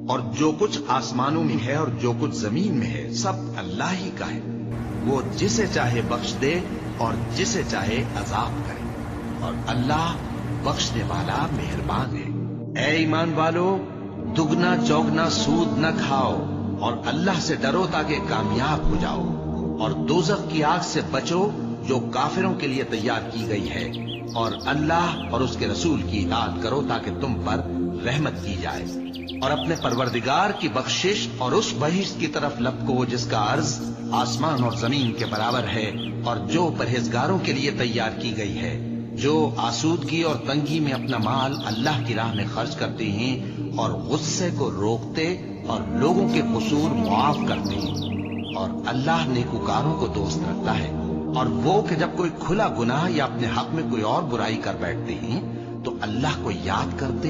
और जो कुछ आसमानों में है और जो कुछ जमीन में है सब अल्लाह ही का है। वो जिसे चाहे बख्श दे और जिसे चाहे अजाब करे, और अल्लाह बख्शने वाला मेहरबान है। ए ईमान वालो, दुगना चौगना सूद न खाओ और अल्लाह से डरो ताकि कामयाब हो जाओ, और दोजख की आग से बचो जो काफिरों के लिए तैयार की गई है, और अल्लाह और उसके रसूल की इताअत करो ताकि तुम पर रहमत की जाए, और अपने परवरदिगार की बख्शिश और उस बहिश्त की तरफ लपको जिसका अर्ज आसमान और जमीन के बराबर है, और जो परहेजगारों के लिए तैयार की गई है, जो आसूदगी और तंगी में अपना माल अल्लाह की राह में खर्च करते हैं और गुस्से को रोकते और लोगों के कसूर मुआफ करते हैं, और अल्लाह नेकूकारों को दोस्त रखता है। और वो कि जब कोई खुला गुनाह या अपने हक में कोई और बुराई कर बैठते हैं तो अल्लाह को याद करते